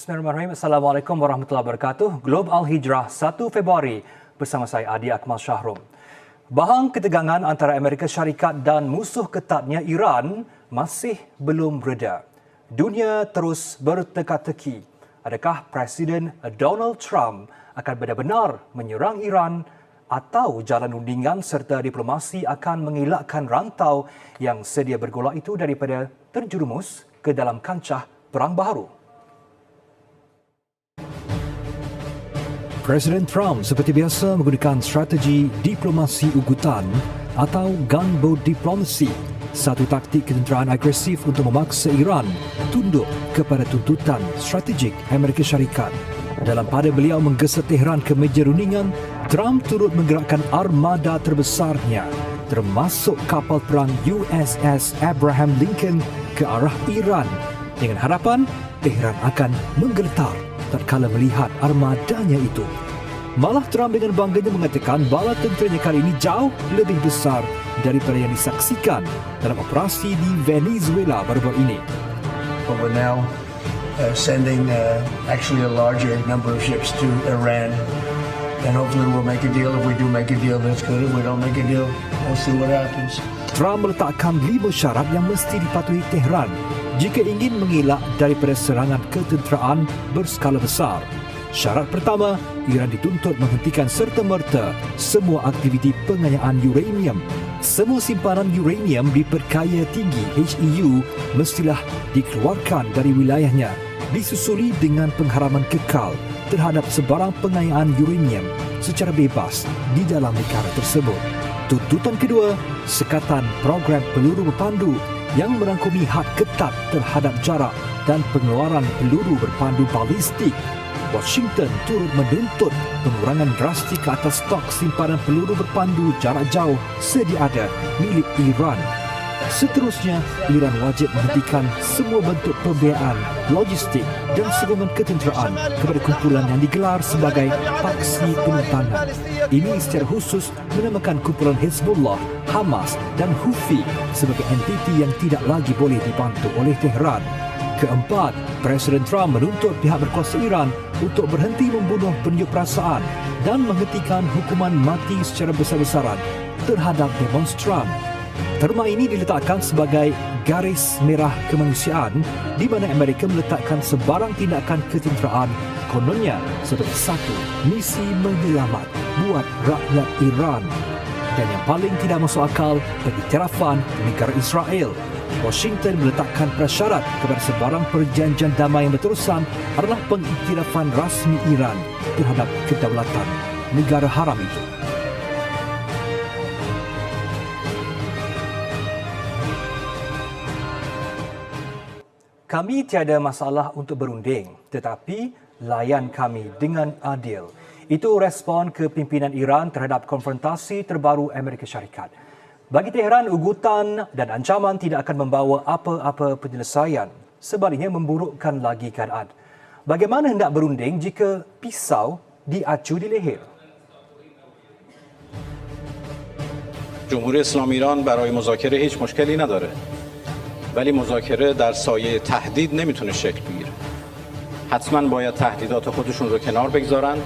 Bismillahirrahmanirrahim. Assalamualaikum warahmatullahi wabarakatuh. Globe Al-Hijrah 1 Februari bersama saya Adi Akmal Shahrum. Bahang ketegangan antara Amerika Syarikat dan musuh ketatnya Iran masih belum reda. Dunia terus berteka-teki. Adakah Presiden Donald Trump akan benar-benar menyerang Iran atau jalan rundingan serta diplomasi akan mengelakkan rantau yang sedia bergolak itu daripada terjerumus ke dalam kancah perang baharu? Presiden Trump seperti biasa menggunakan strategi diplomasi ugutan atau gunboat diplomacy, satu taktik ketenteraan agresif untuk memaksa Iran tunduk kepada tuntutan strategik Amerika Syarikat. Dalam pada beliau menggesa Tehran ke meja rundingan, Trump turut menggerakkan armada terbesarnya, termasuk kapal perang USS Abraham Lincoln ke arah Iran dengan harapan Tehran akan menggeletar tatkala melihat armadanya itu. Malah Trump dengan bangganya mengatakan bala tenteranya kali ini jauh lebih besar daripada yang disaksikan dalam operasi di Venezuela baru-baru ini. But we're now sending actually a larger number of ships to Iran, and hopefully we'll make a deal. If we do make a deal, that's good. If we don't make a deal, we'll see what happens. Trump meletakkan 5 syarat yang mesti dipatuhi Tehran jika ingin mengelak daripada serangan ketenteraan berskala besar. Syarat pertama, Iran dituntut menghentikan serta-merta semua aktiviti pengayaan uranium. Semua simpanan uranium diperkaya tinggi HEU mestilah dikeluarkan dari wilayahnya, disusuli dengan pengharaman kekal terhadap sebarang pengayaan uranium secara bebas di dalam negara tersebut. Tuntutan kedua, sekatan program peluru berpandu yang merangkumi had ketat terhadap jarak dan pengeluaran peluru berpandu balistik. Washington turut menuntut pengurangan drastik ke atas stok simpanan peluru berpandu jarak jauh sedia ada milik Iran. Seterusnya, Iran wajib menghentikan semua bentuk pembiayaan, logistik dan sokongan ketenteraan kepada kumpulan yang digelar sebagai paksi penyimpanan. Ini secara khusus menamakan kumpulan Hezbollah, Hamas dan Houthi sebagai entiti yang tidak lagi boleh dibantu oleh Tehran. Keempat, Presiden Trump menuntut pihak berkuasa Iran untuk berhenti membunuh penunjuk perasaan dan menghentikan hukuman mati secara besar-besaran terhadap demonstran. Terma ini diletakkan sebagai garis merah kemanusiaan di mana Amerika meletakkan sebarang tindakan ketenteraan kononnya sebagai satu misi menyelamat buat rakyat Iran. Dan yang paling tidak masuk akal, pengiktirafan negara Israel. Washington meletakkan prasyarat kepada sebarang perjanjian damai yang berterusan adalah pengiktirafan rasmi Iran terhadap kedaulatan negara haram itu. Kami tiada masalah untuk berunding, tetapi layan kami dengan adil. Itu respon kepimpinan Iran terhadap konfrontasi terbaru Amerika Syarikat. Bagi Tehran, ugutan dan ancaman tidak akan membawa apa-apa penyelesaian. Sebaliknya memburukkan lagi keadaan. Bagaimana hendak berunding jika pisau diacu di leher? جمهوری اسلامی ایران برای مذاکره هیچ مشکلی نداره. ولی مذاکره در سایه تهدید نمیتونه شکل بگیره. حتما باید تهدیدات خودشون رو کنار بگذارند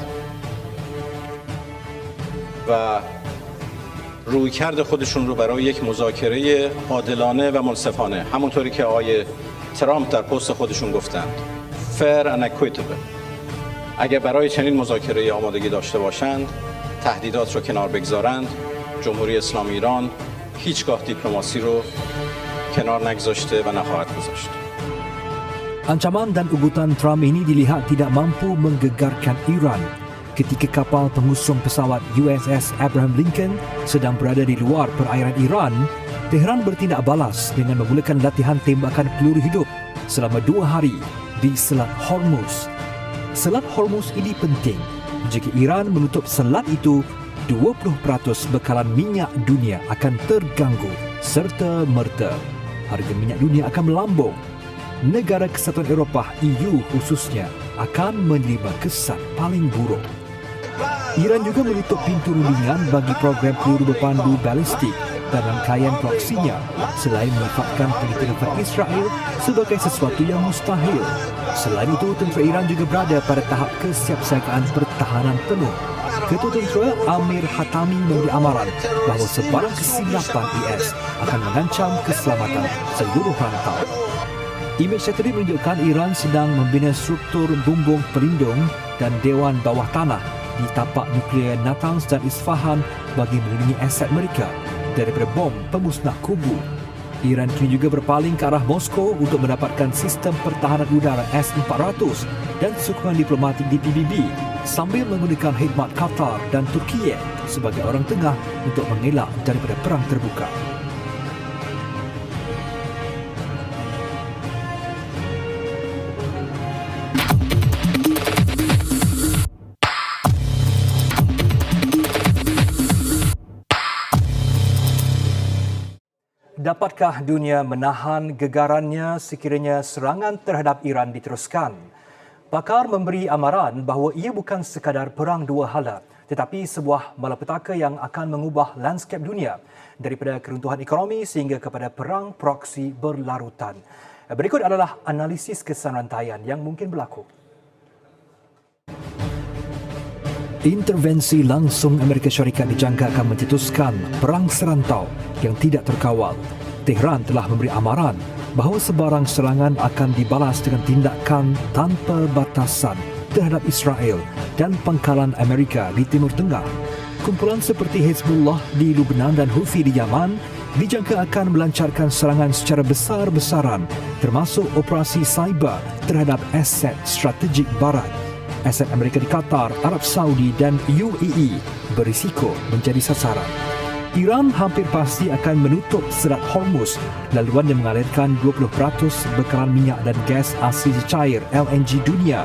و رویکرد خودشون رو برای یک مذاکره عادلانه و منصفانه، همونطوری که آقای ترامپ در پست خودشون گفتند، fair and equitable. اگر برای چنین مذاکره آمادگی داشته باشند، تهدیدات رو کنار بگذارند، جمهوری اسلامی ایران هیچگاه دیپلماسی رو کنار نگذاشته و نخواهد گذاشت. Ancaman dan ugutan Trump ini dilihat tidak mampu menggegarkan Iran. Ketika kapal pengusung pesawat USS Abraham Lincoln sedang berada di luar perairan Iran, Tehran bertindak balas dengan memulakan latihan tembakan peluru hidup selama 2 hari di Selat Hormuz. Selat Hormuz ini penting. Jika Iran menutup selat itu, 20% bekalan minyak dunia akan terganggu serta merta. Harga minyak dunia akan melambung. Negara Kesatuan Eropah EU khususnya akan menerima kesan paling buruk. Iran juga menutup pintu rundingan bagi program peluru berpandu balistik dan rangkaian proksinya selain menyifatkan pengiktirafan Israel sebagai sesuatu yang mustahil. Selain itu, tentera Iran juga berada pada tahap kesiapsiagaan pertahanan penuh. Ketua Tentera Amir Hatami memberi amaran bahawa sebarang kesilapan IS akan mengancam keselamatan seluruh rantau. Imej satelit menunjukkan Iran sedang membina struktur bumbung pelindung dan dewan bawah tanah di tapak nuklear Natanz dan Isfahan bagi melindungi aset mereka daripada bom pemusnah kubu. Iran kini juga berpaling ke arah Moskow untuk mendapatkan sistem pertahanan udara S-400 dan sokongan diplomatik di PBB sambil menggunakan khidmat Qatar dan Turkiye sebagai orang tengah untuk mengelak daripada perang terbuka. Dapatkah dunia menahan gegarannya sekiranya serangan terhadap Iran diteruskan? Pakar memberi amaran bahawa ia bukan sekadar perang dua hala, tetapi sebuah malapetaka yang akan mengubah lanskap dunia daripada keruntuhan ekonomi sehingga kepada perang proksi berlarutan. Berikut adalah analisis kesan rantaian yang mungkin berlaku. Intervensi langsung Amerika Syarikat dijangka akan mencetuskan perang serantau yang tidak terkawal. Tehran telah memberi amaran bahawa sebarang serangan akan dibalas dengan tindakan tanpa batasan terhadap Israel dan pangkalan Amerika di Timur Tengah. Kumpulan seperti Hezbollah di Lebanon dan Houthi di Yaman dijangka akan melancarkan serangan secara besar-besaran termasuk operasi cyber terhadap aset strategik barat. Aset Amerika di Qatar, Arab Saudi dan UAE berisiko menjadi sasaran. Iran hampir pasti akan menutup Selat Hormuz, laluan yang mengalirkan 20% bekalan minyak dan gas asli cair LNG dunia.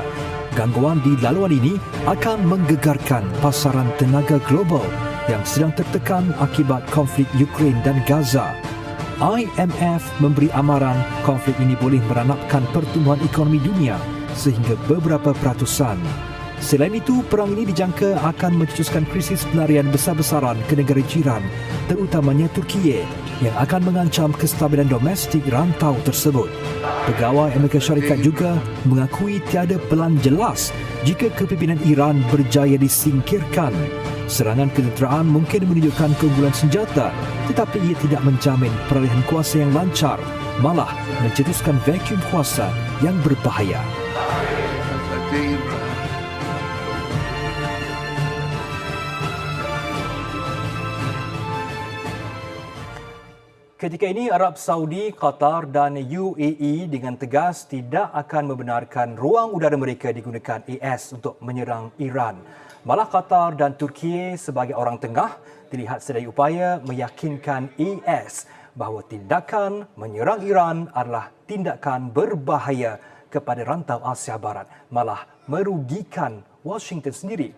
Gangguan di laluan ini akan menggegarkan pasaran tenaga global yang sedang tertekan akibat konflik Ukraine dan Gaza. IMF memberi amaran konflik ini boleh meranapkan pertumbuhan ekonomi dunia sehingga beberapa peratusan. Selain itu, perang ini dijangka akan mencetuskan krisis pelarian besar-besaran ke negara jiran, terutamanya Turkiye, yang akan mengancam kestabilan domestik rantau tersebut. Pegawai Amerika Syarikat juga mengakui tiada pelan jelas jika kepimpinan Iran berjaya disingkirkan. Serangan ketenteraan mungkin menunjukkan keunggulan senjata, tetapi ia tidak menjamin peralihan kuasa yang lancar, malah mencetuskan vacuum kuasa yang berbahaya. Ketika ini, Arab Saudi, Qatar dan UAE dengan tegas tidak akan membenarkan ruang udara mereka digunakan AS untuk menyerang Iran. Malah Qatar dan Turkiye sebagai orang tengah dilihat sedaya upaya meyakinkan AS bahawa tindakan menyerang Iran adalah tindakan berbahaya kepada rantau Asia Barat, malah merugikan Washington sendiri.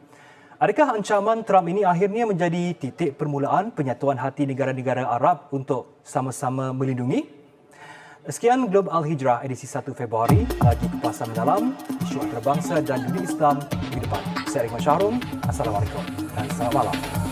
Adakah ancaman Trump ini akhirnya menjadi titik permulaan penyatuan hati negara-negara Arab untuk sama-sama melindungi? Sekian Global Al-Hijrah edisi 1 Februari, lagi kupasan mendalam, isu antarabangsa dan dunia Islam di depan. Saya Rikman Syahrul, Assalamualaikum dan selamat malam.